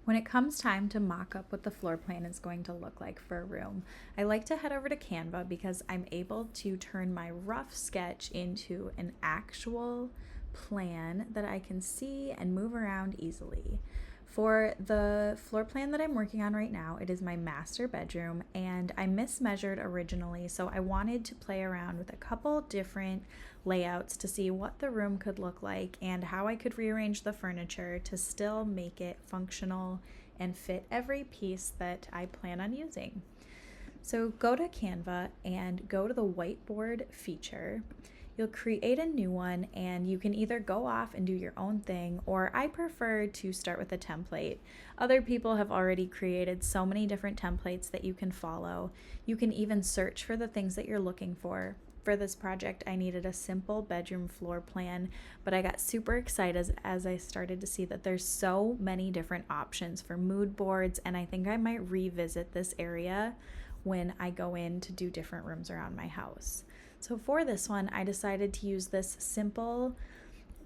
When it comes time to mock up what the floor plan is going to look like for a room, I like to head over to Canva because I'm able to turn my rough sketch into an actual plan that I can see and move around easily. For the floor plan that I'm working on right now, it is my master bedroom, and I mismeasured originally, so I wanted to play around with a couple different layouts to see what the room could look like and how I could rearrange the furniture to still make it functional and fit every piece that I plan on using. So go to Canva and go to the whiteboard feature. You'll create a new one, and you can either go off and do your own thing, or I prefer to start with a template. Other people have already created so many different templates that you can follow. You can even search for the things that you're looking for. For this project, I needed a simple bedroom floor plan, but I got super excited as I started to see that there's so many different options for mood boards, and I think I might revisit this area when I go in to do different rooms around my house. So for this one, I decided to use this simple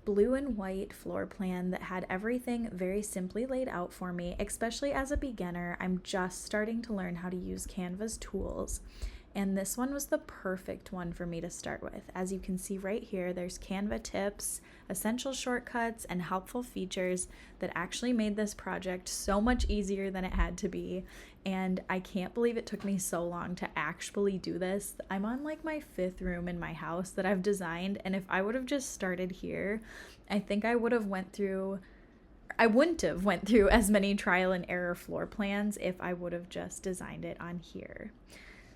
blue and white floor plan that had everything very simply laid out for me, especially as a beginner. I'm just starting to learn how to use Canva's tools. And this one was the perfect one for me to start with. As you can see right here, there's Canva tips, essential shortcuts, and helpful features that actually made this project so much easier than it had to be. And I can't believe it took me so long to actually do this. I'm on like my 5th room in my house that I've designed, and if I would have just started here, I think I wouldn't have went through as many trial and error floor plans if I would have just designed it on here.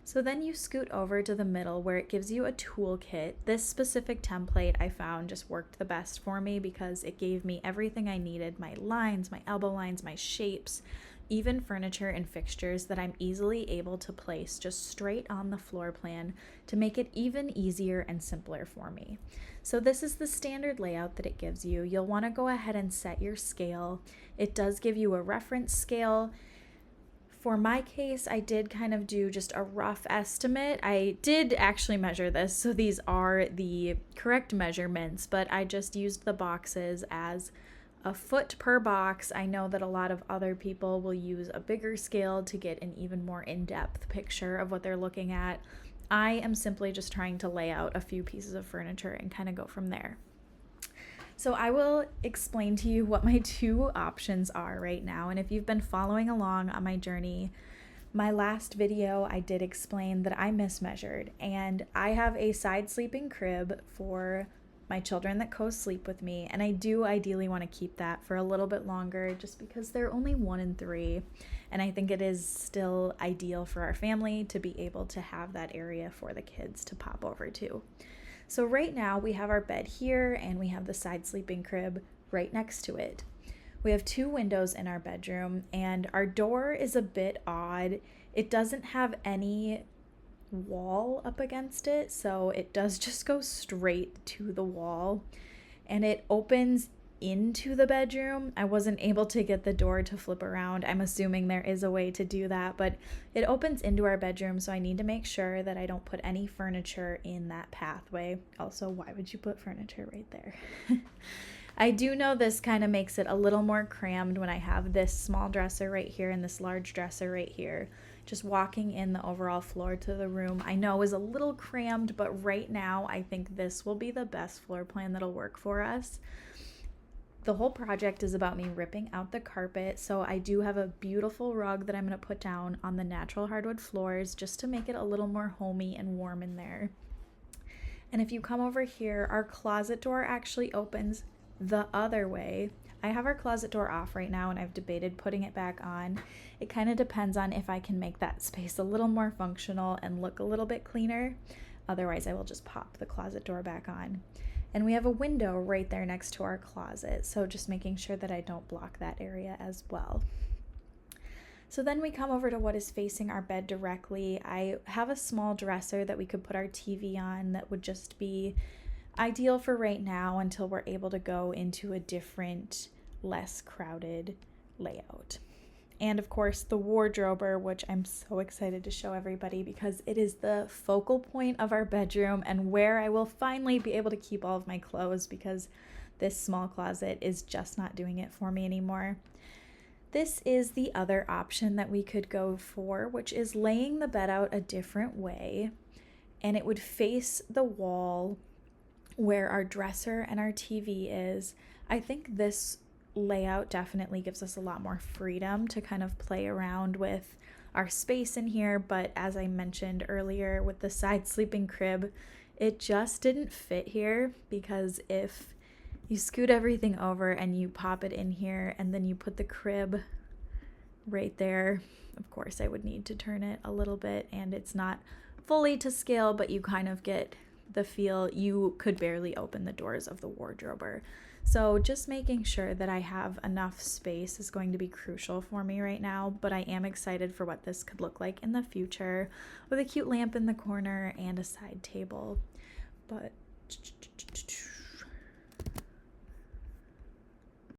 So then you scoot over to the middle where it gives you a toolkit. This specific template I found just worked the best for me because it gave me everything I needed: my lines, my elbow lines, my shapes, even furniture and fixtures that I'm easily able to place just straight on the floor plan to make it even easier and simpler for me. So this is the standard layout that it gives you. You'll want to go ahead and set your scale. It does give you a reference scale. For my case, I did kind of do just a rough estimate. I did actually measure this, so these are the correct measurements, but I just used the boxes as a foot per box. I know that a lot of other people will use a bigger scale to get an even more in-depth picture of what they're looking at. I am simply just trying to lay out a few pieces of furniture and kind of go from there. So I will explain to you what my 2 options are right now. And if you've been following along on my journey, my last video, I did explain that I mismeasured, and I have a side sleeping crib for my children that co-sleep with me. And I do ideally want to keep that for a little bit longer just because they're only 1 and 3. And I think it is still ideal for our family to be able to have that area for the kids to pop over to. So right now we have our bed here, and we have the side sleeping crib right next to it. We have 2 windows in our bedroom, and our door is a bit odd. It doesn't have any wall up against it, so it does just go straight to the wall, and it opens into the bedroom. I wasn't able to get the door to flip around. I'm assuming there is a way to do that, but it opens into our bedroom, so I need to make sure that I don't put any furniture in that pathway. Also, why would you put furniture right there? I do know this kind of makes it a little more crammed when I have this small dresser right here and this large dresser right here. Just walking in the overall floor to the room, I know is a little crammed, but right now I think this will be the best floor plan that'll work for us. The whole project is about me ripping out the carpet, so I do have a beautiful rug that I'm going to put down on the natural hardwood floors just to make it a little more homey and warm in there. And if you come over here, our closet door actually opens the other way. I have our closet door off right now, and I've debated putting it back on. It kind of depends on if I can make that space a little more functional and look a little bit cleaner. Otherwise, I will just pop the closet door back on. And we have a window right there next to our closet, so just making sure that I don't block that area as well. So then we come over to what is facing our bed directly. I have a small dresser that we could put our TV on that would just be ideal for right now until we're able to go into a different, less crowded layout. And of course the wardrober, which I'm so excited to show everybody because it is the focal point of our bedroom and where I will finally be able to keep all of my clothes because this small closet is just not doing it for me anymore. This is the other option that we could go for, which is laying the bed out a different way, and it would face the wall where our dresser and our TV is. I think this layout definitely gives us a lot more freedom to kind of play around with our space in here, but as I mentioned earlier with the side sleeping crib, it just didn't fit here, because if you scoot everything over and you pop it in here and then you put the crib right there, of course I would need to turn it a little bit, and it's not fully to scale, but you kind of get the feel. You could barely open the doors of the wardrober. So just making sure that I have enough space is going to be crucial for me right now, but I am excited for what this could look like in the future with a cute lamp in the corner and a side table. But